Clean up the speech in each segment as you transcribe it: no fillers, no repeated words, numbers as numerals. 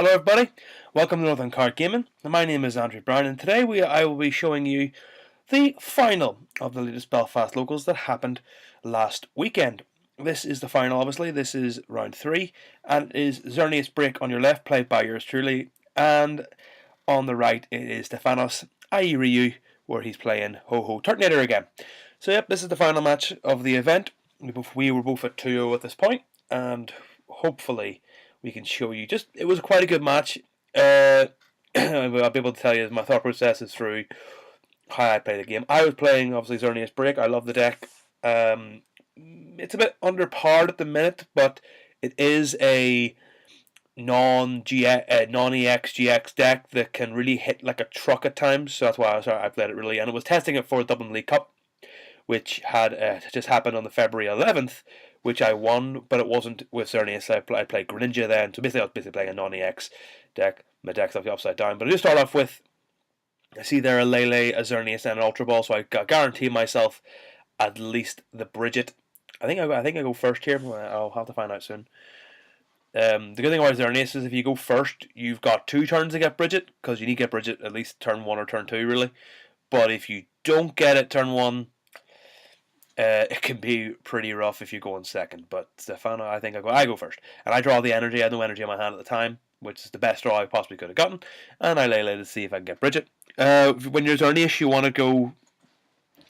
Hello everybody, welcome to Northern Card Gaming. My name is Andrew Brown and today I will be showing you the final of the latest Belfast locals that happened last weekend. This is the final, obviously. This is round 3 and it is Xerneas Break on your left, played by yours truly, and on the right it is Stefanos, i.e. Ryu, where he's playing YugiohCardMarket again. So yep, this is the final match of the event. We were both at 2-0 at this point, and hopefully we can show you. It was quite a good match. I'll be able to tell you my thought processes through how I play the game. I was playing obviously Xerneas Break. I love the deck. It's a bit under par at the minute, but it is a non-EX GX deck that can really hit like a truck at times. So that's why I played it really, and I was testing it for the Dublin League Cup, which had just happened on the February 11th, which I won, but it wasn't with Xerneas. I played Greninja then, so basically I was playing a non-EX deck. My deck's obviously upside down, but I just start off with, I see there a Lele, a Xerneas, and an Ultra Ball, so I guarantee myself at least the Bridget. I think I go first here. I'll have to find out soon. The good thing about Xerneas is if you go first, you've got 2 turns to get Bridget, because you need to get Bridget at least turn 1 or turn 2, really. But if you don't get it turn 1, it can be pretty rough if you go in second. But Stefano, I think I go first, and I draw the energy. I had no energy in my hand at the time, which is the best draw I possibly could have gotten. And I lay to see if I can get Bridget. When you're Xerneas, you want to go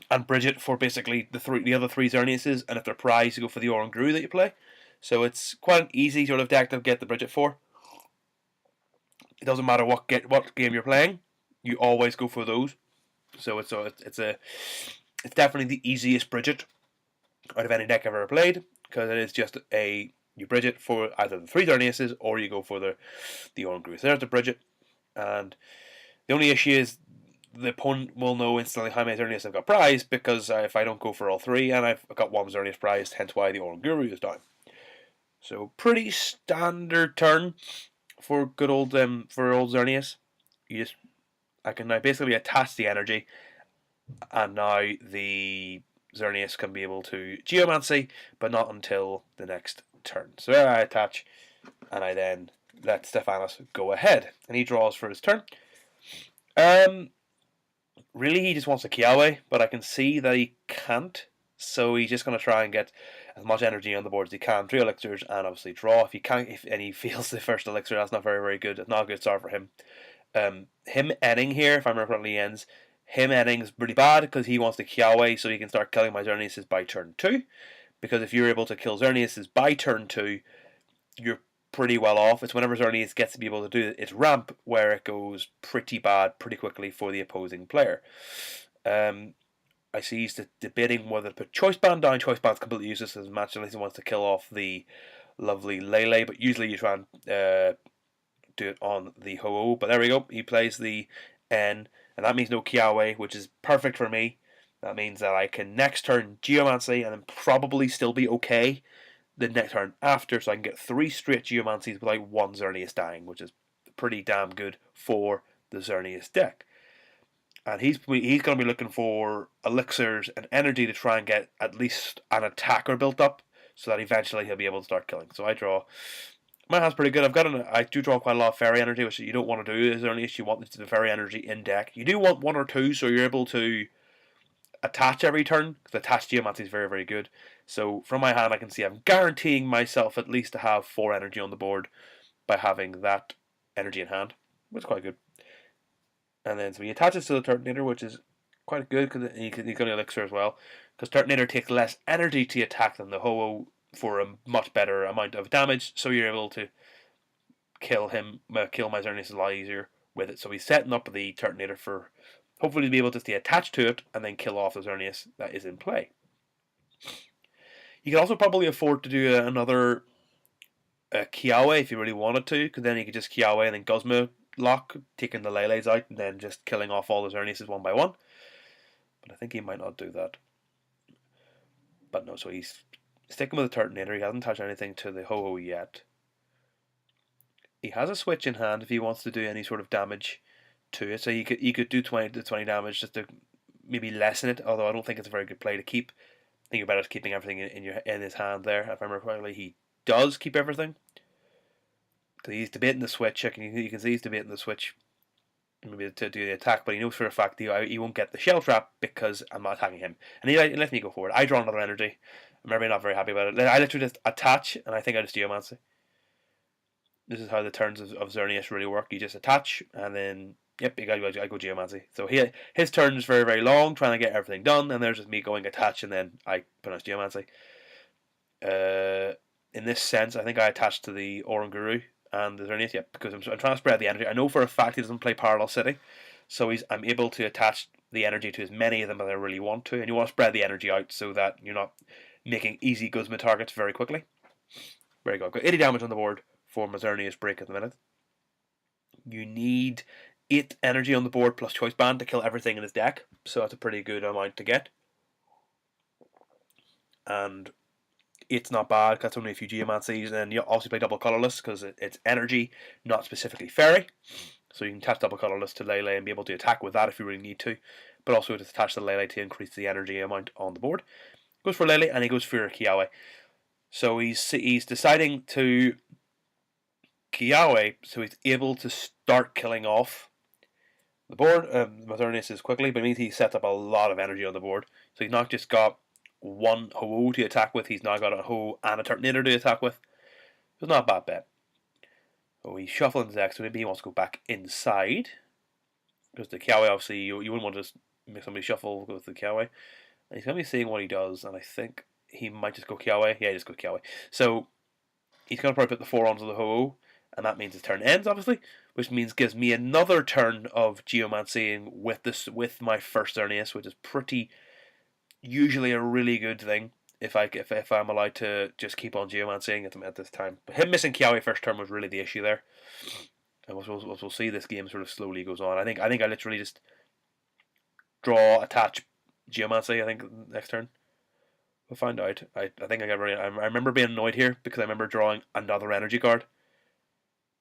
and Bridget for basically the other 3 Xerneases, and if they're prize, you go for the Oranguru that you play. So it's quite an easy sort of deck to get the Bridget for. It doesn't matter what game you're playing, you always go for those. So it's definitely the easiest Bridget out of any deck I've ever played, because it is just you Bridget for either the 3 Xerneases or you go for the Oranguru. So there's the Bridget, and the only issue is the opponent will know instantly how many Xerneas I've got prized, because if I don't go for all 3, and I've got 1 Xerneas prized, hence why the Oranguru is down. So pretty standard turn for good old Xerneas. I can now basically attach the energy, and now the Xerneas can be able to Geomancy, but not until the next turn. So there I attach, and I then let Stefanos go ahead, and he draws for his turn. Really, he just wants a Kiawe, but I can see that he can't, so he's just going to try and get as much energy on the board as he can. 3 elixirs, and obviously draw. If he fails the first elixir, that's not very good. It's not a good start for him. Him ending here, if I remember correctly, ends. Him ending is pretty bad because he wants the Kiawe, so he can start killing my Xerneases by turn 2. Because if you're able to kill Xerneases by turn 2, you're pretty well off. It's whenever Xerneas gets to be able to do its ramp where it goes pretty bad pretty quickly for the opposing player. I see he's debating whether to put Choice Band down. Choice Band's completely useless as a match unless he wants to kill off the lovely Lele, but usually you try and do it on the Ho-Oh. But there we go. He plays the N, and that means no Kiawe, which is perfect for me. That means that I can next turn Geomancy and then probably still be okay the next turn after, so I can get 3 straight Geomancies without 1 Xerneas dying, which is pretty damn good for the Xerneas deck. And he's going to be looking for elixirs and energy to try and get at least an attacker built up, so that eventually he'll be able to start killing. So I draw. My hand's pretty good. I do draw quite a lot of fairy energy, which you don't want to do. Is there any issue you want the fairy energy in deck? You do want 1 or 2, so you're able to attach every turn, because attach Geomancy is very good. So from my hand I can see I'm guaranteeing myself at least to have 4 energy on the board by having that energy in hand, which is quite good. And then so he attaches to the Turtonator, which is quite good because he's got an elixir as well, because Turtonator takes less energy to attack than the Ho-Oh for a much better amount of damage, so you're able to kill my Xerneas a lot easier with it. So he's setting up the Turtonator for hopefully to be able to stay attached to it and then kill off the Xerneas that is in play. You could also probably afford to do another Kiawe if you really wanted to, because then you could just Kiawe and then Guzma lock, taking the Leles out and then just killing off all the Xerneases 1 by 1. But I think he might not do that. But no, so he's sticking with the Turtonator. He hasn't touched anything to the Ho-Oh yet. He has a switch in hand if he wants to do any sort of damage to it. So he could do 20 damage just to maybe lessen it, although I don't think it's a very good play to keep. I think you're better keeping everything in his hand there. If I remember correctly, he does keep everything. Because he's debating the switch. You can see he's debating the switch maybe to do the attack, but he knows for a fact he won't get the shell trap because I'm not attacking him. And he lets me go forward. I draw another energy. I'm maybe not very happy about it. I literally just attach, and I think I just Geomancy. This is how the turns of Xerneas really work. You just attach, and then yep, I go Geomancy. So his turn is very, very long, trying to get everything done, and there's just me going attach, and then I pronounce Geomancy. In this sense, I think I attach to the Oranguru and the Xerneas, yeah, because I'm trying to spread the energy. I know for a fact he doesn't play Parallel City, so I'm able to attach the energy to as many of them as I really want to, and you want to spread the energy out so that you're not making easy Guzma targets very quickly. Very good. Got 80 damage on the board for my Xerneas break at the minute. You need 8 energy on the board plus Choice Band to kill everything in his deck, so that's a pretty good amount to get. And it's not bad, that's only a few Geomancies, and you also play double colorless because it's energy, not specifically fairy. So you can attach double colorless to Lele and be able to attack with that if you really need to, but also to attach the Lele to increase the energy amount on the board. Goes for Lele and he goes for Kiawe. So he's deciding to Kiawe, so he's able to start killing off the board. Xerneas is quickly, but it means he sets up a lot of energy on the board. So he's not just got one Ho-Oh to attack with, he's now got a Ho and a Turtonator to attack with. It's not a bad bet. So he's shuffling his deck, so maybe he wants to go back inside. Because the Kiawe, obviously, you wouldn't want to just make somebody shuffle with the Kiawe. And he's going to be seeing what he does, and I think he might just go Kiawe. Yeah, he just go Kiawe. So he's going to probably put the 4 onto the Ho-Oh, and that means his turn ends, obviously, which means gives me another turn of Geomancying with my first Xerneas, which is pretty usually a really good thing if I'm allowed to just keep on Geomancying at this time. But him missing Kiawe first turn was really the issue there. And we'll see this game sort of slowly goes on. I think I literally just draw, attach, Geomancy, I think, next turn. We'll find out. I think I remember being annoyed here because I remember drawing another energy card.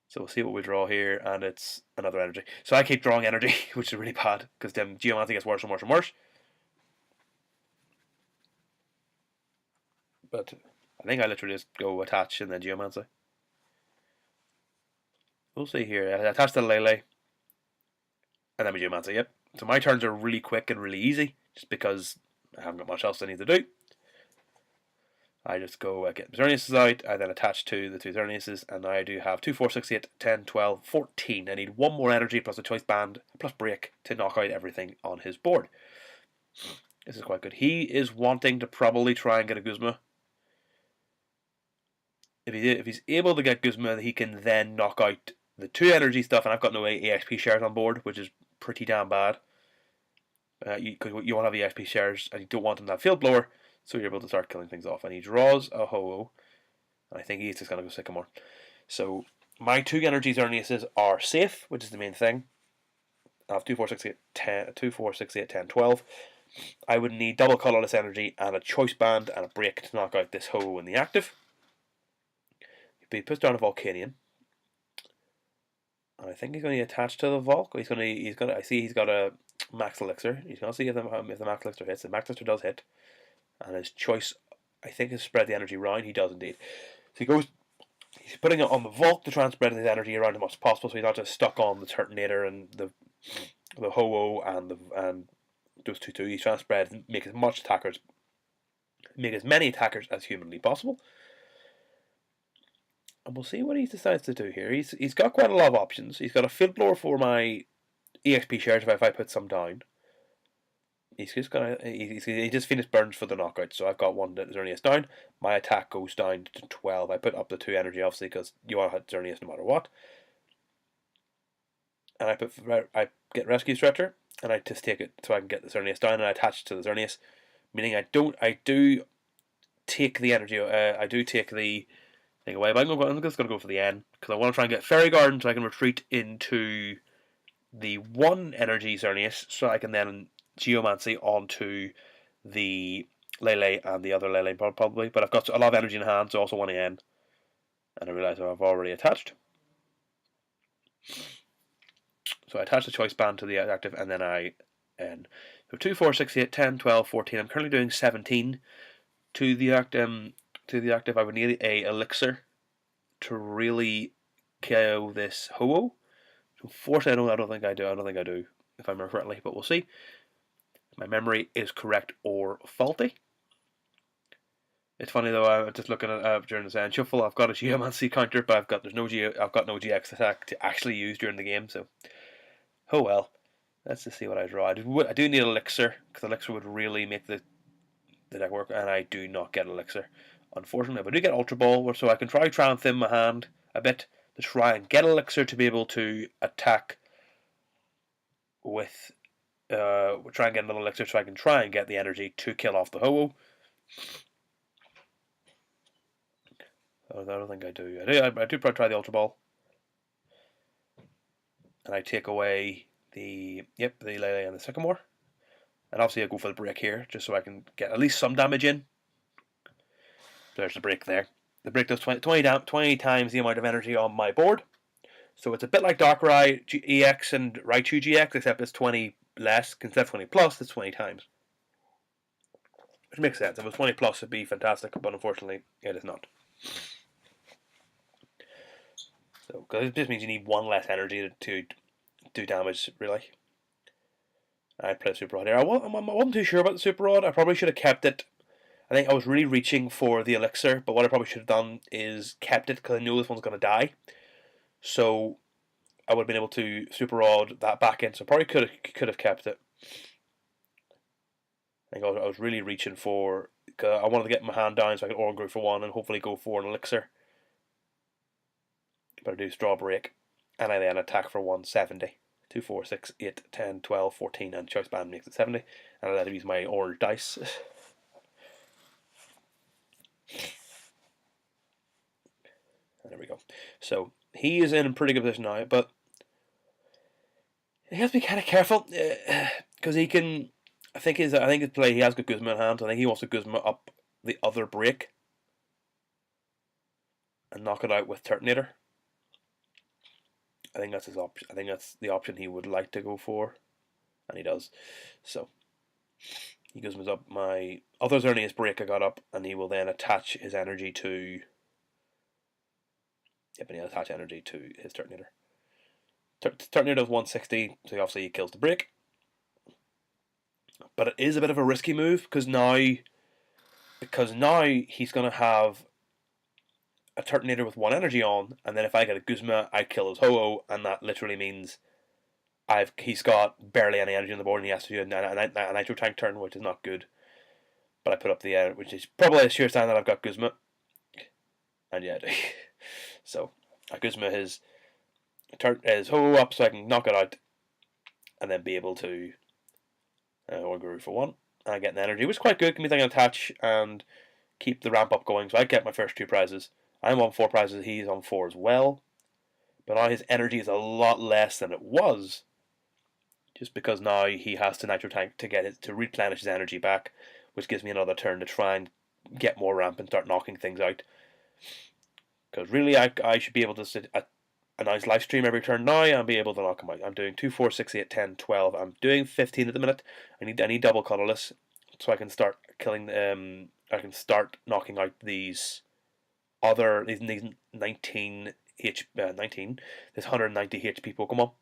So we'll see what we draw here, and it's another energy. So I keep drawing energy, which is really bad, because then Geomancy gets worse and worse and worse. But I think I literally just go attach and then Geomancy. We'll see here. I attach to Lele, and then we Geomancy, yep. So my turns are really quick and really easy, just because I haven't got much else I need to do. I just go get Xerneas out, I then attach to the 2 Xerneas, and I do have 2, 4, 6, 8, 10, 12, 14. I need 1 more energy plus a Choice Band plus Break to knock out everything on his board. This is quite good. He is wanting to probably try and get a Guzma. If he's able to get Guzma, he can then knock out the 2 energy stuff, and I've got no EXP shares on board, which is pretty damn bad. You want to have EXP shares, and you don't want him to have Field Blower, so you're able to start killing things off. And he draws a Ho-Oh, and I think he's just going to go Sycamore. So my 2 energy Xerneas are safe, which is the main thing. I have 2, 4, 6, 8, 10, 2, 4, 6, 8, 10, 12. I would need double colorless energy and a Choice Band and a Break to knock out this Ho-Oh in the active. He puts down a Volcanion, and I think he's going to attach to the Volk. I see he's got a Max Elixir. He's going to see if the Max Elixir hits. The Max Elixir does hit, and his choice, I think, is spread the energy around. He does indeed. So he's putting it on the Volk to try and spread his energy around as much as possible, so he's not just stuck on the Turtonator and the Ho-Oh and those 2/2. He's trying to spread, make as many attackers as humanly possible. And we'll see what he decides to do here. He's got quite a lot of options. He's got a Field Blower for my EXP shares if I put some down. He just finished burns for the knockout, so I've got 1 Xerneas down. My attack goes down to 12. I put up the 2 energy, obviously, because you want to hit Xerneas no matter what. And I get Rescue Stretcher, and I just take it so I can get the Xerneas down, and I attach it to the Xerneas, meaning I do take the energy. I do take the thing away, but I'm just going to go for the N because I want to try and get Fairy Garden so I can retreat into the 1 energy Xerneas, so I can then Geomancy onto the Lele and the other Lele probably. But I've got a lot of energy in hand, so I also want an N, and I realise I've already attached. So I attach the Choice Band to the active, and then I N. So 2, 4, 6, 8, 10, 12, 14. I'm currently doing 17 to the active. I would need a Elixir to really KO this Ho-Oh. Unfortunately, I don't think I do. I don't think I do, if I remember correctly, but we'll see. My memory is correct or faulty. It's funny though. I'm just looking at during the Zen Shuffle. I've got a Geomancy counter, but I've got no GX attack to actually use during the game. So, oh well. Let's just see what I draw. I do need Elixir, because Elixir would really make the deck work, and I do not get Elixir, unfortunately. But I do get Ultra Ball, so I can try and thin my hand a bit to try and get Elixir to be able to attack with. Try and get another Elixir so I can try and get the energy to kill off the Ho-Oh. I don't think I do. I do probably try the Ultra Ball. And I take away the Lele and the Sycamore. And obviously I go for the break here, just so I can get at least some damage in. There's the break there. The break does 20 times the amount of energy on my board. So it's a bit like Darkrai EX and Raichu GX, except it's 20 less. Instead of 20 plus, it's 20 times. Which makes sense. If it was 20 plus, it'd be fantastic, but unfortunately, it is not. So, because it just means you need one less energy to do damage, really. I play Super Rod here. I wasn't too sure about the Super Rod. I probably should have kept it. I think I was really reaching for the Elixir, but what I probably should have done is kept it, because I knew this one's going to die. So I would have been able to Super Rod that back in, so probably could have kept it. I think I was really reaching for, I wanted to get my hand down so I could Oran Groove for one and hopefully go for an Elixir. But I do Straw Break, and I then attack for 170. 2, 4, 6, 8, 10, 12, 14, and Choice Band makes it 70. And I let him use my orange dice. And there we go. So he is in a pretty good position now, but he has to be kind of careful, because he can. I think his play, he has got Guzma in hand. I think he wants to Guzma up the other break and knock it out with Turtonator. I think that's his option. I think that's the option he would like to go for, and he does. So he Guzmas up my other Xerneas break I got up, and he will then attach his energy to. Yep, and he'll attach energy to his Turtonator. Turtonator does 160, so obviously he kills the break. But it is a bit of a risky move, because now he's going to have a Turtonator with 1 energy on, and then if I get a Guzma, I kill his Ho-Oh, and that literally means he's got barely any energy on the board, and he has to do a Nitro Tank turn, which is not good. But I put up the which is probably a sure sign that I've got Guzma. And yeah, I do. So I Guzma his Ho-Oh up so I can knock it out, and then be able to Guru for 1. And I get an energy, which is quite good. It means I can attach and keep the ramp up going. So I get my first 2 prizes. I'm on 4 prizes, he's on 4 as well. But now his energy is a lot less than it was. Just because now he has to Nitro Tank to replenish his energy back, which gives me another turn to try and get more ramp and start knocking things out. Because really, I should be able to sit a nice live stream every turn now and be able to knock him out. I'm doing 2, 4, 6, 8, 10, 12. I'm doing 15 at the minute. I need double colorless so I can start killing. I can start knocking out these 19 this 190 HP Pokemon,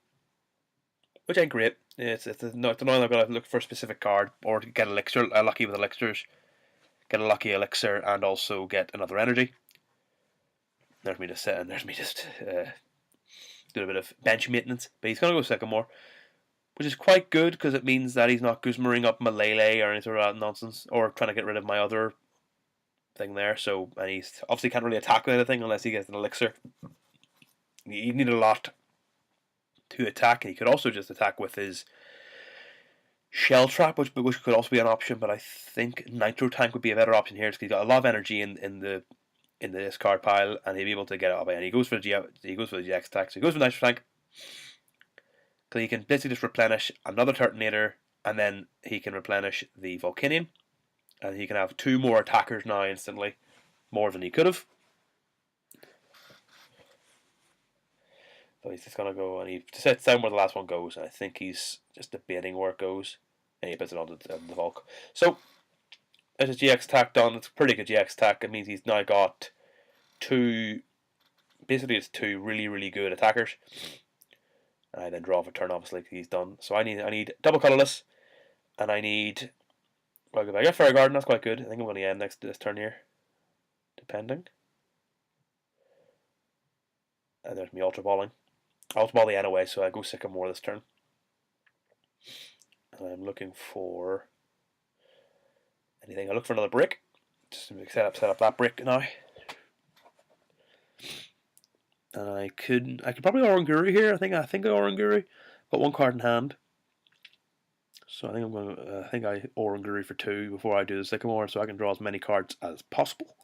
which ain't great. It's annoying. I've got to look for a specific card or get elixir. Lucky with elixirs, get a lucky elixir, and also get another energy. There's me just sitting. There's me just doing a bit of bench maintenance. But he's gonna go Sycamore, which is quite good because it means that he's not Guzmaring up my Lele or any sort of nonsense, or trying to get rid of my other thing there. So, and he obviously can't really attack with anything unless he gets an elixir. You need a lot to attack, and he could also just attack with his Shell Trap, which could also be an option. But I think Nitro Tank would be a better option here because he's got a lot of energy in the discard pile, and he'll be able to get it up. And he goes for the GX attack, so he goes for Nitro Tank. Because he can basically just replenish another Turtonator, and then he can replenish the Volcanion, and he can have 2 more attackers now instantly, more than he could have. So he's just going to go, and he sets down where the last one goes, and I think he's just debating where it goes, and he puts it on the Volk. So, there's his GX attack done. It's a pretty good GX attack. It means he's now got 2 basically it's two really good attackers. And I then draw for turn, obviously, because he's done. So I need double colourless, and I need. Well, if I get Fairy Garden, that's quite good. I think I'm going to end next to this turn here, depending. And there's me Ultra Balling. I Ultra Ball the N away, so I go Sycamore this turn. And I'm looking for anything. I look for another brick. Just to set up that brick now. And I could probably Oranguru here. I think I Oranguru. Got one card in hand. So I think I'm going to. I think I Oranguru for 2 before I do the Sycamore, so I can draw as many cards as possible.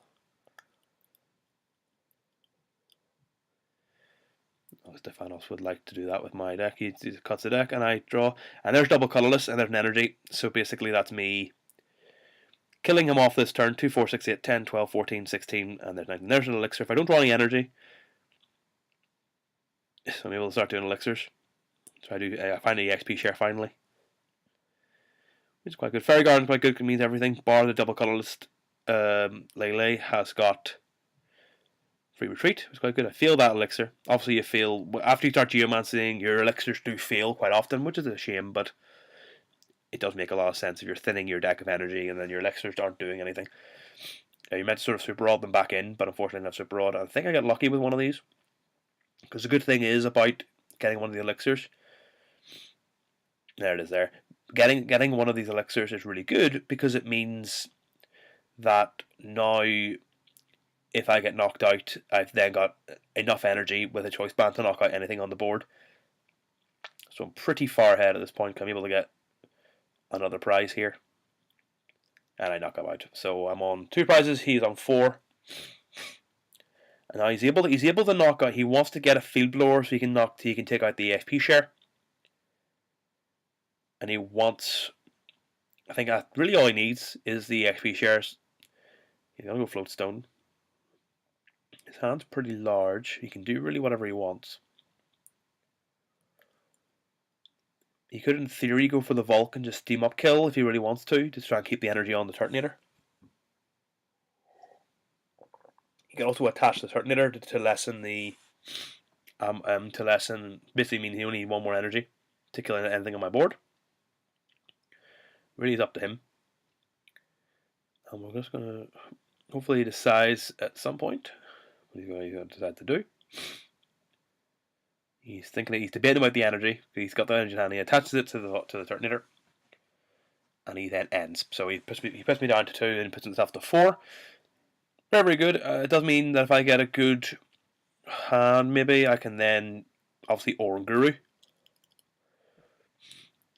Stefanos would like to do that with my deck. He cuts the deck, and I draw. And there's double colourless, and there's an energy. So basically, that's me killing him off this turn. 2, 4, 6, 8, 10, 12, 14, 16, and there's 19. There's an elixir. If I don't draw any energy, so I'm able to start doing elixirs. So I find an EXP share finally, which is quite good. Fairy Garden's quite good. It means everything. Bar the double colourless. Lele has got free retreat. It's quite good. I feel that elixir. Obviously, you feel after you start geomancing, your elixirs do fail quite often, which is a shame, but it does make a lot of sense if you're thinning your deck of energy and then your elixirs aren't doing anything. You meant to sort of super rod them back in, but unfortunately not super rod. I think I got lucky with one of these, because the good thing is about getting one of the elixirs. There it is. There, getting one of these elixirs is really good because it means that now, if I get knocked out, I've then got enough energy with a choice band to knock out anything on the board. So I'm pretty far ahead at this point. I'm able to get another prize here, and I knock him out. So I'm on 2 prizes. He's on 4, and now he's able to knock out. He wants to get a field blower so he can take out the EXP share, and he wants. I think really all he needs is the EXP shares. He's gonna go float stone. His hand's pretty large. He can do really whatever he wants. He could, in theory, go for the Vulcan, just steam up kill if he really wants to try and keep the energy on the Turtonator. He can also attach the Turtonator to lessen the basically mean he only needs 1 more energy to kill anything on my board. Really, it's up to him. And we're just gonna hopefully he decides at some point what he's going to decide to do. He's thinking he's debating about the energy. He's got the energy in hand. He attaches it to the Turtonator, and he then ends. So he puts me down to 2 and puts himself to 4. Very good. It does mean that if I get a good hand, maybe I can then obviously Oranguru.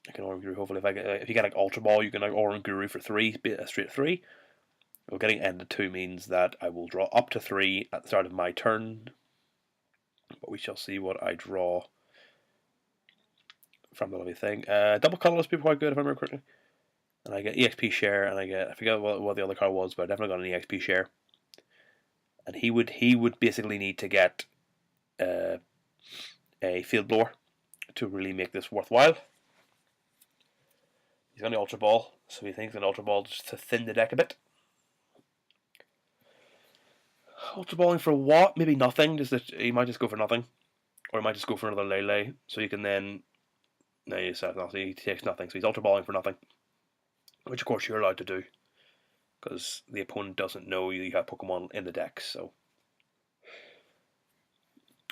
I can Oranguru. Hopefully, if you get like Ultra Ball, you can like Oranguru for 3, straight 3. Well, getting end to 2 means that I will draw up to 3 at the start of my turn. But we shall see what I draw from the lovely thing. Double colourless be quite good if I remember correctly. And I get EXP share, and I forget what the other card was, but I definitely got an EXP share. And he would basically need to get a field blower to really make this worthwhile. He's got an Ultra Ball, so he thinks an Ultra Ball just to thin the deck a bit. Ultra Balling for what? Maybe nothing. He might just go for nothing, or he might just go for another Lele. So you can then. No, he says nothing. He takes nothing, so he's Ultra Balling for nothing, which of course you're allowed to do, because the opponent doesn't know you have Pokemon in the deck. So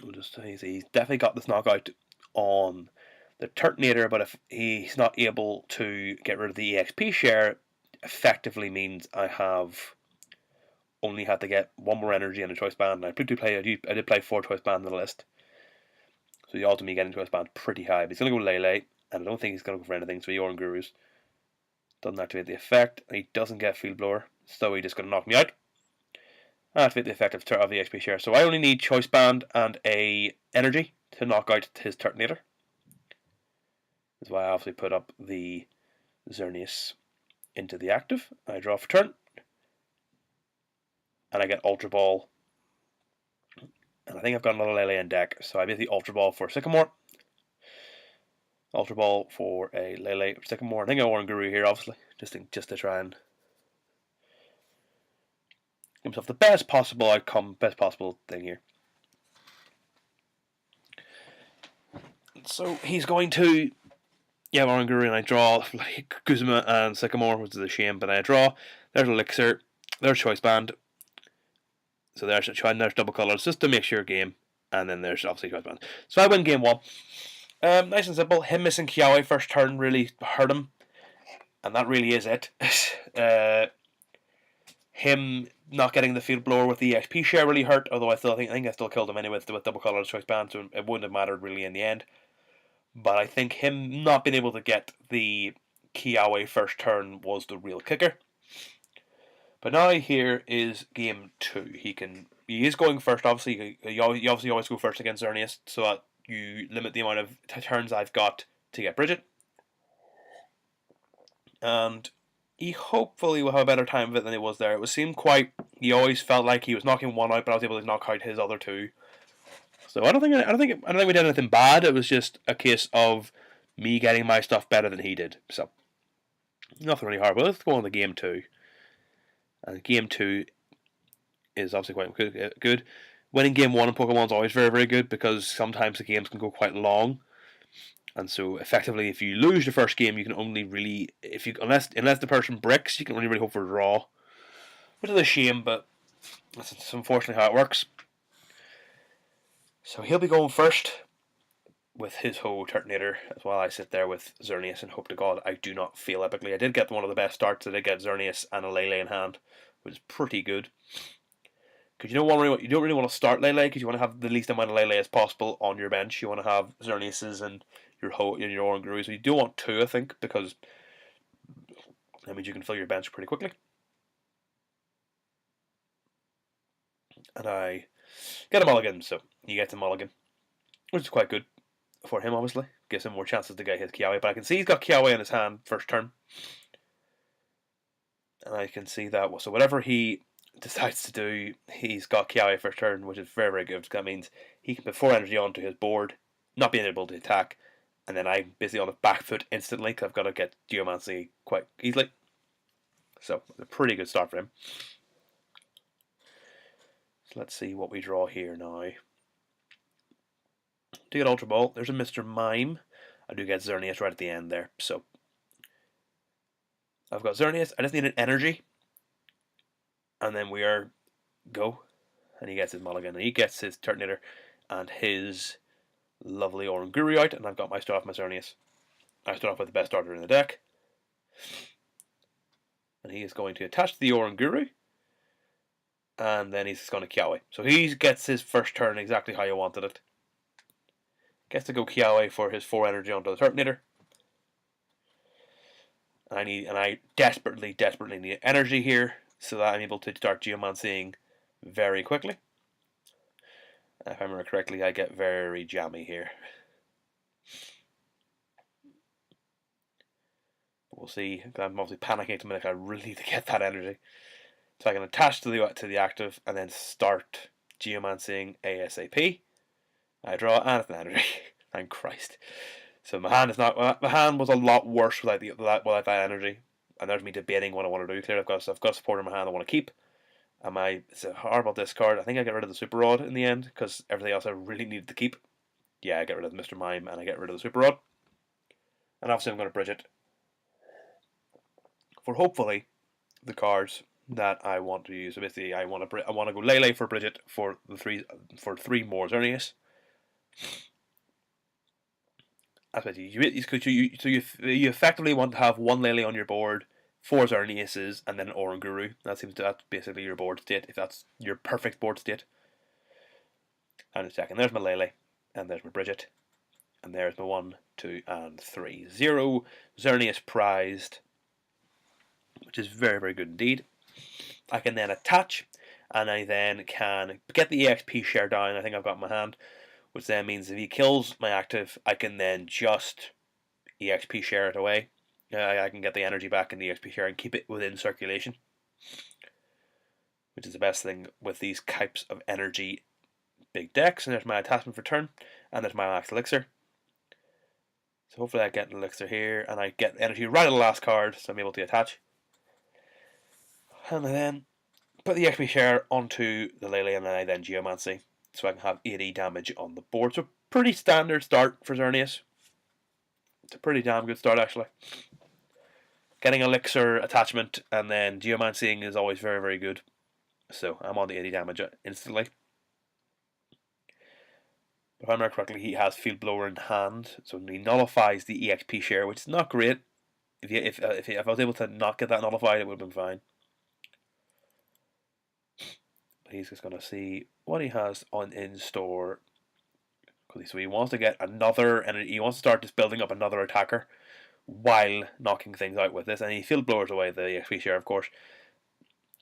we'll just say he's definitely got this knockout on the Turtonator, but if he's not able to get rid of the EXP share, effectively means I have only had to get 1 more energy and a choice band. I did play 4 choice bands on the list, so the odds of me getting choice band pretty high. But he's going to go Lele, and I don't think he's going to go for anything. So he Orangurus, doesn't activate the effect, and he doesn't get field blower, so he's just going to knock me out. Activate the effect of the XP share. So I only need choice band and a energy to knock out his Turtonator. That's why I obviously put up the Xerneas into the active. I draw for turn, and I get Ultra Ball. And I think I've got another Lele in deck, so I basically Ultra Ball for Sycamore. Ultra Ball for a Lele Sycamore. I think I Oranguru here, obviously, just to try and give himself the best possible outcome, best possible thing here. So he's going to Oranguru, and I draw like Kuzma and Sycamore, which is a shame, but I draw. There's Elixir, there's Choice Band. So there's double colours just to make sure game, and then there's obviously Choice Band. So I win game 1. Nice and simple. Him missing Kiawe first turn really hurt him, and that really is it. Him not getting the field blower with the EXP share really hurt, although I think I still killed him anyway with double colours Choice Band, so it wouldn't have mattered really in the end. But I think him not being able to get the Kiawe first turn was the real kicker. But now here is game 2. He is going first. Obviously, you obviously always go first against Xerneas, so that you limit the amount of turns I've got to get Bridget. And he hopefully will have a better time of it than he was there. It seemed quite. He always felt like he was knocking one out, but I was able to knock out his other 2. So I don't think we did anything bad. It was just a case of me getting my stuff better than he did. So nothing really hard. But let's go on to game 2. And game 2 is obviously quite good. Winning game 1 in Pokemon is always very, very good because sometimes the games can go quite long. And so effectively, if you lose the first game, you can only really, unless the person bricks, you can only really hope for a draw. Which is a shame, but that's unfortunately how it works. So he'll be going first with his whole Turtonator, as while I sit there with Xerneas and hope to God I do not fail epically. I did get one of the best starts. I did get Xerneas and a Lele in hand, which is pretty good. Because you don't really want to start Lele because you want to have the least amount of Lele as possible on your bench. You want to have Xerneas's and your Oranguru. So you do want 2, I think, because that means you can fill your bench pretty quickly. And I get a mulligan, so he gets a mulligan, which is quite good for him, obviously. Gives him more chances to get his Kiawe, but I can see he's got Kiawe in his hand first turn. And I can see that, so whatever he decides to do, he's got Kiawe first turn, which is very, very good. That means he can put 4 energy onto his board, not being able to attack, and then I'm basically on the back foot instantly because I've got to get Geomancy quite easily. So, a pretty good start for him. So let's see what we draw here now. To get Ultra Ball, there's a Mr. Mime. I do get Xerneas right at the end there. So I've got Xerneas. I just need an energy. And then we are go. And he gets his mulligan. And he gets his Turtonator and his lovely Oranguru out. And I've got my start off my Xerneas. I start off with the best starter in the deck. And he is going to attach to the Oranguru. And then he's going to Kiawe. So he gets his first turn exactly how you wanted it. Gets to go Kiawe for his 4 energy onto the Turtonator. And I desperately need energy here so that I'm able to start Geomancying very quickly. If I remember correctly, I get very jammy here. We'll see. I'm obviously panicking to make I really need to get that energy. So I can attach to the active and then start Geomancying ASAP. I draw and it's an energy. Thank Christ. So my hand was a lot worse without that energy. And there's me debating what I want to do. Clearly I've got support in my hand I want to keep. It's a horrible discard. I think I get rid of the Super Rod in the end because everything else I really needed to keep. Yeah, I get rid of Mr. Mime and I get rid of the Super Rod. And obviously I'm going to bridge it for hopefully the cards that I want to use. So basically I want to go Lele for Bridget for 3 more Xerneas. That's what you effectively want to have 1 Lele on your board, 4 Xerneases, and then an Oranguru. That's basically your board state, if that's your perfect board state. And a second, there's my Lele, and there's my Bridget, and there's my 1, 2, and 3. 0 Xerneas prized, which is very, very good indeed. I can then attach, and I then can get the EXP share down. I think I've got in my hand. Which then means if he kills my active, I can then just EXP share it away. I can get the energy back in the EXP share and keep it within circulation. Which is the best thing with these types of energy big decks. And there's my attachment for turn. And there's my max elixir. So hopefully I get an elixir here. And I get energy right at the last card. So I'm able to attach. And I then put the EXP share onto the Lele. And then I then Geomancy. So I can have 80 damage on the board. So pretty standard start for Xerneas. It's a pretty damn good start, actually. Getting Elixir attachment and then Geomancying is always very, very good. So I'm on the 80 damage instantly. If I remember correctly, he has Field Blower in hand, so he nullifies the EXP share, which is not great. If I was able to not get that nullified, it would have been fine. But he's just going to see what he has on in store. So he wants to get another, and he wants to start just building up another attacker while knocking things out with this. And he Field Blowers away the EXP share, of course.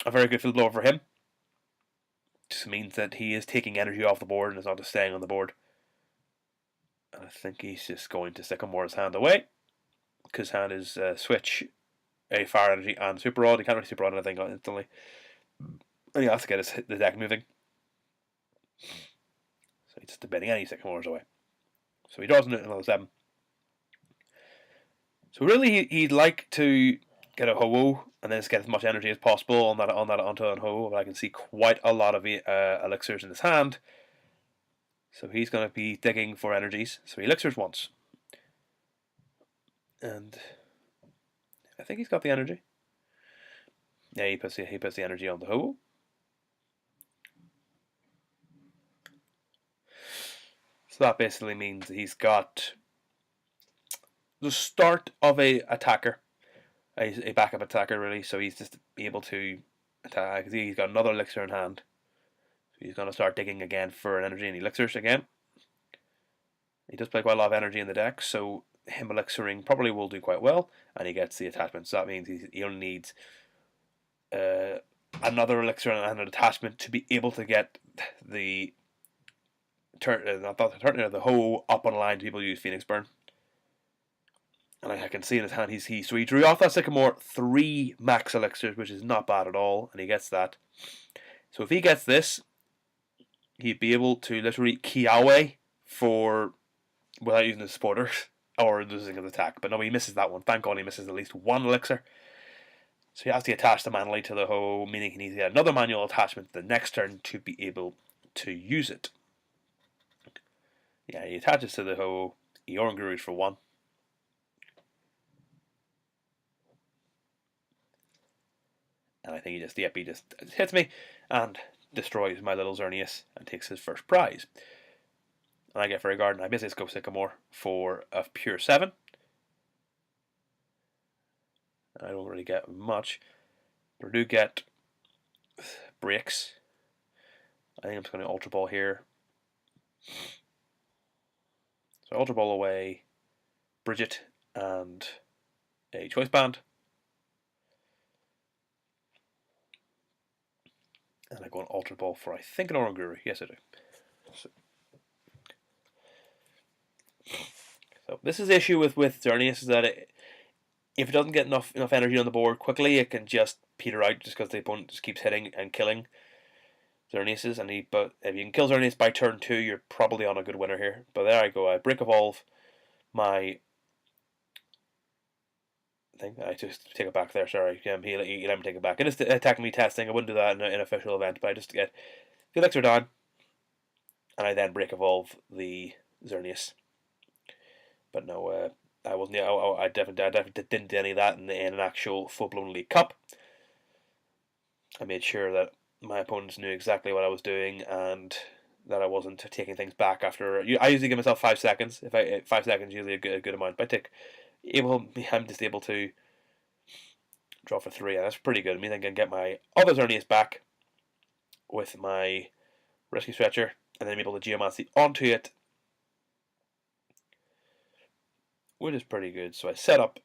A very good Field Blower for him. Just means that he is taking energy off the board and is not just staying on the board. And I think he's just going to Sycamore's hand away, because hand is switch a Fire Energy and Super Rod. He can't really Super Rod anything instantly. And he has to get the deck moving. So he's just debating any Sycamore's away. So he draws another 7. So really, he'd like to get a Ho-Oh and then just get as much energy as possible on that onto an Ho-Oh. But I can see quite a lot of elixirs in his hand. So he's going to be digging for energies. So he elixirs once. And I think he's got the energy. Yeah, he puts the energy on the Ho-Oh. So that basically means he's got the start of a attacker, a backup attacker really. So he's just able to attack. He's got another elixir in hand. So he's going to start digging again for an energy and elixirs again. He does play quite a lot of energy in the deck, so him elixiring probably will do quite well, and he gets the attachment. So that means he only needs another elixir and an attachment to be able to get the the Ho up on a line to people use Phoenix Burn. And I can see in his hand so he drew off that Sycamore 3 max elixirs, which is not bad at all, and he gets that. So if he gets this, he'd be able to literally Kiawe without using his supporters or losing his attack. But no, he misses that one. Thank God he misses at least one elixir. So he has to attach the manually to the Ho, meaning he needs to get another manual attachment the next turn to be able to use it. Yeah, he attaches to the Ho. He Orangurus for 1. And I think he just hits me and destroys my little Xerneas and takes his first prize. And I get Fairy Garden. I basically go Sycamore for a pure 7. I don't really get much, but I do get breaks. I think I'm just going to Ultra Ball here. So Ultra Ball away, Bridget, and a Choice Band. And I go on Ultra Ball for, I think, an Oranguru. Yes, I do. So this is the issue with Xerneas, is that if it doesn't get enough energy on the board quickly, it can just peter out just because the opponent just keeps hitting and killing Xerneas. But if you can kill Xerneas by turn 2, you're probably on a good winner here. But there I go. I Break Evolve my thing. I just take it back there. Sorry, he let me take it back. It is technically testing. I wouldn't do that in an official event, but I just get the elixir down, and I then Break Evolve the Xerneas. But no, I wasn't. I definitely didn't do any of that in an actual full-blown League Cup. I made sure that my opponents knew exactly what I was doing and that I wasn't taking things back after. I usually give myself 5 seconds. 5 seconds is usually a good amount. But I'm just able to draw for 3, and that's pretty good. I mean, I can get my other Xerneas back with my Rescue Stretcher, and then I'm able to Geomancy onto it, which is pretty good. So I set up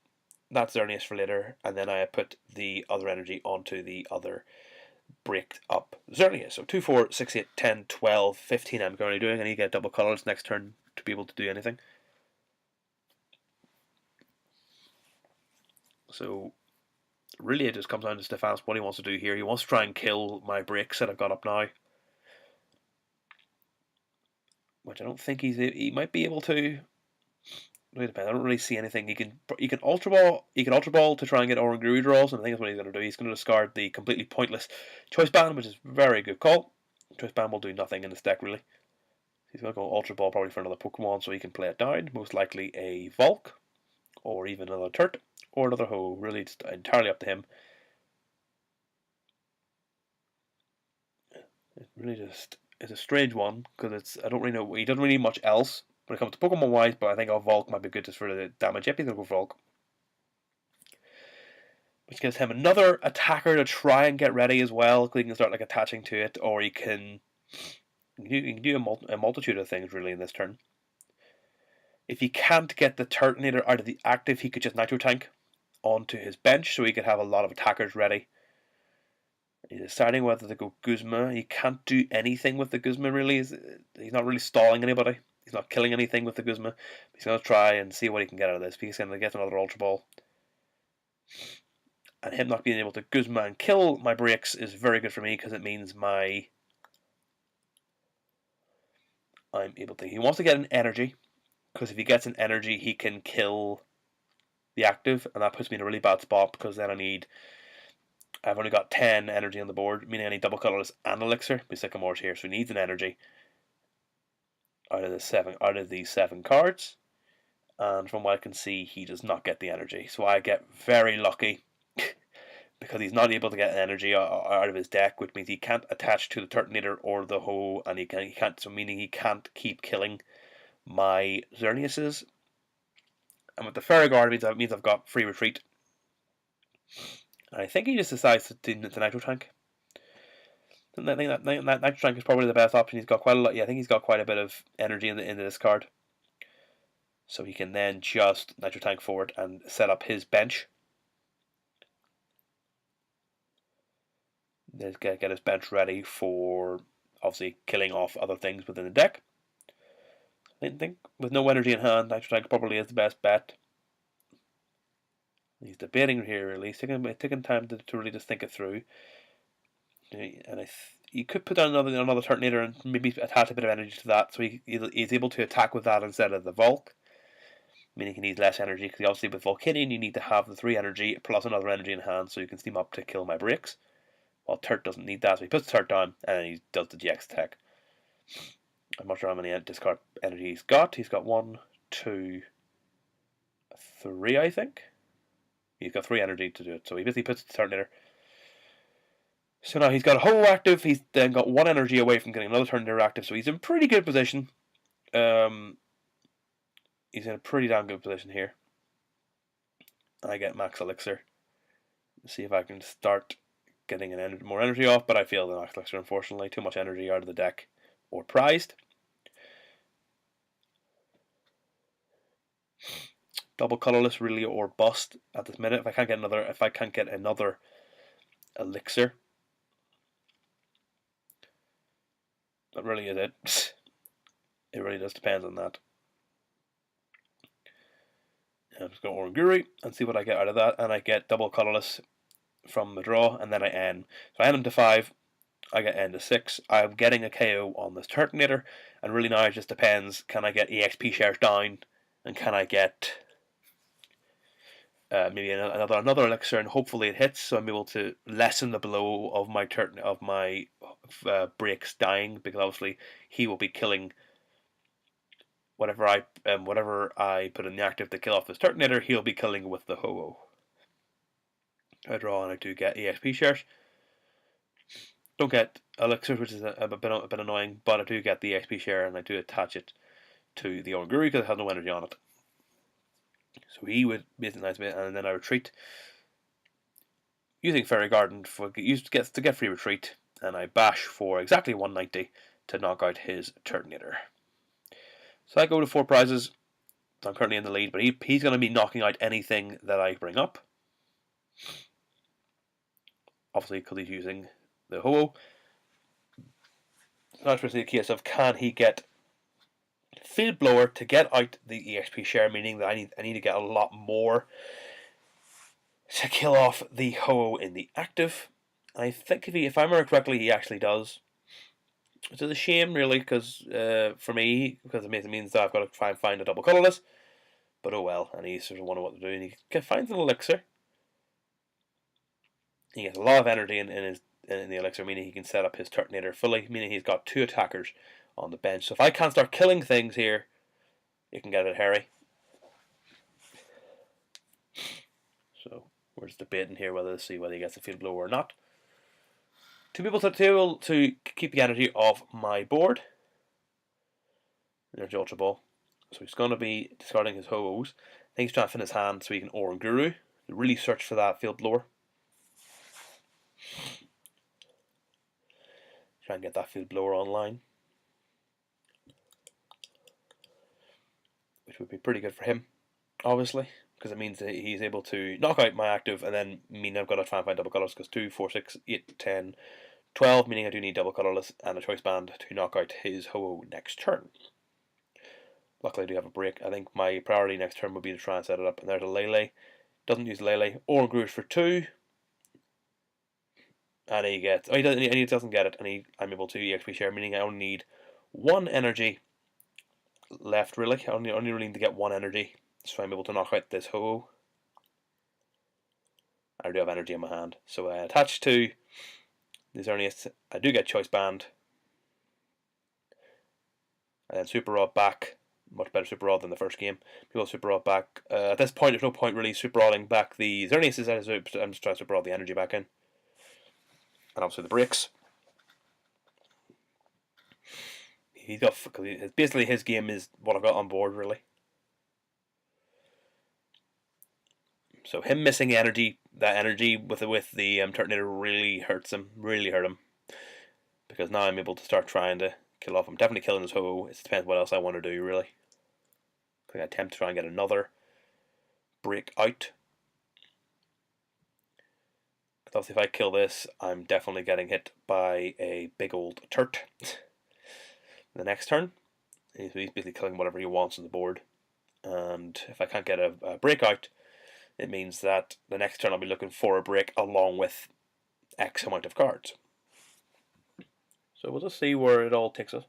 that Xerneas for later, and then I put the other energy onto the other breaked up Xerneas. So 2, 4, 6, 8, 10, 12, 15 I'm currently doing. I need to get double colours next turn to be able to do anything. So really it just comes down to Stefanos what he wants to do here. He wants to try and kill my breaks that I've got up now, which I don't think he might be able to. I don't really see anything. He can Ultra Ball to try and get Oranguru draws, and I think that's what he's going to do. He's going to discard the completely pointless Choice Band, which is a very good call. Choice Band will do nothing in this deck really. He's going to go Ultra Ball probably for another Pokemon so he can play it down. Most likely a Volk, or even another Turt, or another Ho. Really, it's entirely up to him. It really just is a strange one because I don't really know. He doesn't really need much else when it comes to Pokemon wise, but I think a Volk might be good just for the damage. Yep, he's going to go Volk. Which gives him another attacker to try and get ready as well, because he can start like attaching to it, or he can do a multitude of things really in this turn. If he can't get the Turtonator out of the active, he could just Nitro Tank onto his bench, so he could have a lot of attackers ready. He's deciding whether to go Guzma. He can't do anything with the Guzma really. He's not really stalling anybody. He's not killing anything with the Guzma. He's going to try and see what he can get out of this. He's going to get another Ultra Ball. And him not being able to Guzma and kill my breaks is very good for me because it means I'm able to. He wants to get an energy because if he gets an energy, he can kill the active, and that puts me in a really bad spot because then I've only got 10 energy on the board, meaning I need double colorless and elixir. My Sycamore's here, so he needs an energy out of these 7 cards. And from what I can see, he does not get the energy. So I get very lucky because he's not able to get energy out of his deck, which means he can't attach to the Turtonator or the Ho, and he can't. So meaning he can't keep killing my Xerneases. And with the Ferrigard, it means I've got free retreat. And I think he just decides to Nitro Tank. I think that Nitro Tank is probably the best option. He's got quite a lot. Yeah, I think he's got quite a bit of energy into this card. So he can then just Nitro Tank forward and set up his bench. Get his bench ready for obviously killing off other things within the deck. I think with no energy in hand, Nitro Tank probably is the best bet. He's debating here really. He's taking time to really just think it through. And you could put down another Turtonator and maybe attach a bit of energy to that, so he's able to attack with that instead of the Volk. Meaning he needs less energy, because obviously with Volcanion you need to have the 3 energy plus another energy in hand so you can steam up to kill my breaks. Well, Turt doesn't need that, so he puts Turt down and he does the GX attack. I'm not sure how many discard energy he's got. He's got 1, 2, 3, I think. He's got 3 energy to do it, so he basically puts the Turtonator. So now he's got a Ho active, he's then got 1 energy away from getting another Turtonator active, so he's in pretty good position. He's in a pretty damn good position here. I get max elixir. Let's see if I can start getting more energy off, but I feel the max elixir, unfortunately. Too much energy out of the deck or prized. Double colorless really or bust at this minute. If I can't get another elixir, that really is it. It really does depend on that. I'm just going to Oranguru and see what I get out of that, and I get double colorless from the draw, and then I end. So I end him to 5, I get end to 6. I'm getting a KO on this Turtonator, and really now it just depends, can I get EXP shares down, and can I get maybe another elixir, and hopefully it hits, so I'm able to lessen the blow of my breaks dying, because obviously he will be killing whatever I put in the active to kill off this Turtonator, he'll be killing with the Ho-Oh. I draw and I do get EXP shares. Don't get elixirs, which is a bit annoying, but I do get the EXP share and I do attach it to the Oranguru because it has no energy on it. So he would be a nice bit, and then I retreat using Fairy Garden to get free retreat, and I bash for exactly 190 to knock out his Turtonator. So I go to 4 prizes. I'm currently in the lead, but he's going to be knocking out anything that I bring up. Obviously, because he's using the Ho-Oh. So that's basically a case of can he get Field Blower to get out the EXP share, meaning that I need to get a lot more to kill off the Ho-Oh in the active. I think if I remember correctly, he actually does. Which is a shame, really, because for me, because it means that I've got to try and find a double colorless. But oh well, and he sort of wonder what to do, and he finds an elixir. He gets a lot of energy in the elixir, meaning he can set up his Turtonator fully, meaning he's got 2 attackers on the bench. So if I can't start killing things here, it can get a bit hairy. So we're just debating here whether to see whether he gets a field blower or not. Two people to keep the energy off my board. There's the Ultra Ball. So he's going to be discarding his Ho-Ohs. I think he's trying to fin his hand so he can Aura and Guru. Really search for that field blower. Try and get that field blower online, which would be pretty good for him, obviously, because it means that he's able to knock out my active and then mean I've got to try and find double colours, because 2, 4, 6, 8, 10, 12, meaning I do need double colourless and a choice band to knock out his Ho-Oh next turn. Luckily I do have a break. I think my priority next turn would be to try and set it up. And there's a Lele. Doesn't use Lele. Or Grush for 2. And he gets... he doesn't get it. And I'm able to EXP share, meaning I only need 1 energy left, really. I only really need to get 1 energy. So I'm able to knock out this Ho-Oh. I do have energy in my hand. So I attach to the Xerneas. I do get choice band. And then Super Rod back. Much better Super Rod than the first game. People Super Rod back. At this point, there's no point really Super Rodding back the Xerneas. I'm just trying to Super Rod the energy back in. And obviously the breaks. He's got, basically his game is what I've got on board, really. So him missing energy, that energy with the Turtonator really hurts him. Really hurt him. Because now I'm able to start trying to kill off. I'm definitely killing his Ho-Oh. It depends what else I want to do, really. I attempt to try and get another break out. Obviously, if I kill this, I'm definitely getting hit by a big old Turt. The next turn, he's basically killing whatever he wants on the board. And if I can't get a break out, it means that the next turn I'll be looking for a break along with X amount of cards. So we'll just see where it all takes us.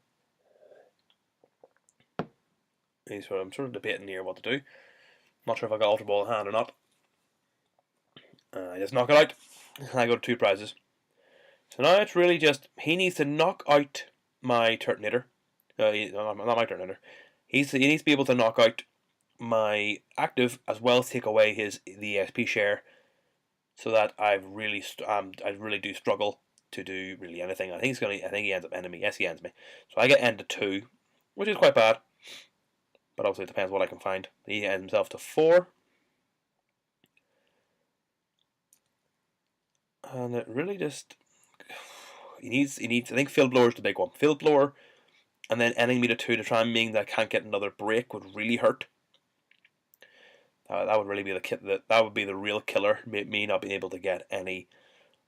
I'm sort of debating here what to do. Not sure if I got Ultra Ball in hand or not. I just knock it out, and I go to 2 prizes. So now it's really just, he needs to knock out my Turtonator. Not my Turtonator. He needs to be able to knock out my active as well as take away the EXP share, so that I really do struggle to do really anything. I think he ends up ending me. Yes, he ends me. So I get ended 2, which is quite bad. But obviously it depends what I can find. He ends himself to 4. And it really just... He needs I think Field Blower is the big one. Field Blower, and then ending me to 2 to try and mean that I can't get another break would really hurt. That would really be that would be the real killer. Me not being able to get any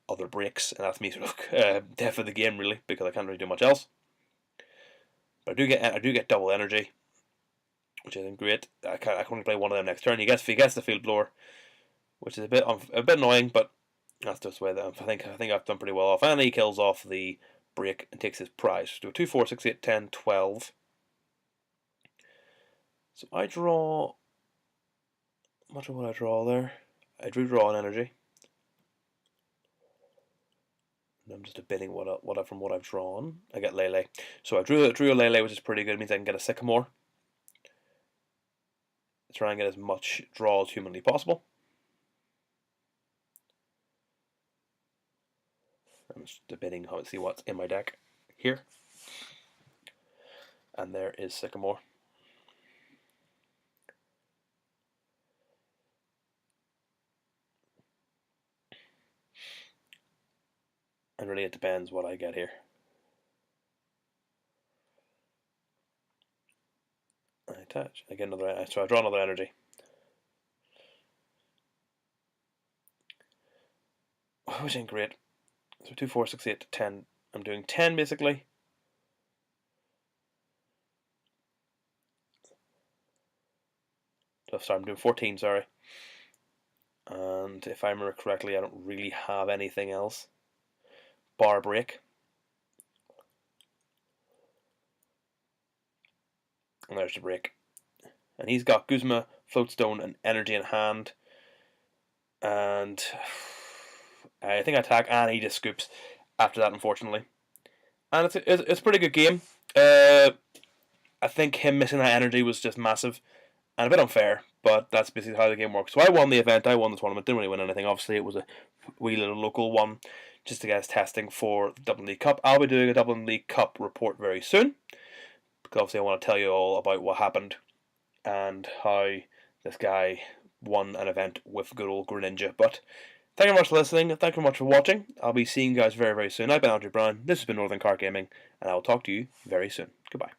other breaks, and that's me sort of death of the game, really, because I can't really do much else. But I do get double energy, which I think great. I can only play one of them next turn. He gets the Field Blower, which is a bit annoying, but that's just the way that I think I've done pretty well off. And he kills off the break and takes his prize. So 2, 4, 6, 8, 10, 12. So I draw. I'm not sure what I draw there. I do draw an energy. And I'm just debating from what I've drawn. I get Lele. So I drew a Lele, which is pretty good. It means I can get a Sycamore. Try and get as much draw as humanly possible. I'm just debating how to see what's in my deck here. And there is Sycamore. And really it depends what I get here. I attach. I get another, so I draw another energy. Which ain't great. So 2, 4, 6, 8, 10. I'm doing 10 basically. So sorry, I'm doing 14, sorry. And if I remember correctly, I don't really have anything else. Bar break. And there's the break. And he's got Guzma, Floatstone, and Energy in hand. And I think I attack, and he just scoops after that, unfortunately. and it's a pretty good game. I think him missing that energy was just massive and a bit unfair, but that's basically how the game works. So I won the event, I won the tournament, didn't really win anything. Obviously, it was a wee little local one just to get us testing for the Dublin League Cup. I'll be doing a Dublin League Cup report very soon, because obviously I want to tell you all about what happened and how this guy won an event with good old Greninja. But thank you very much for listening. Thank you very much for watching. I'll be seeing you guys very, very soon. I've been Andrew Brown. This has been Northern Card Gaming, and I will talk to you very soon. Goodbye.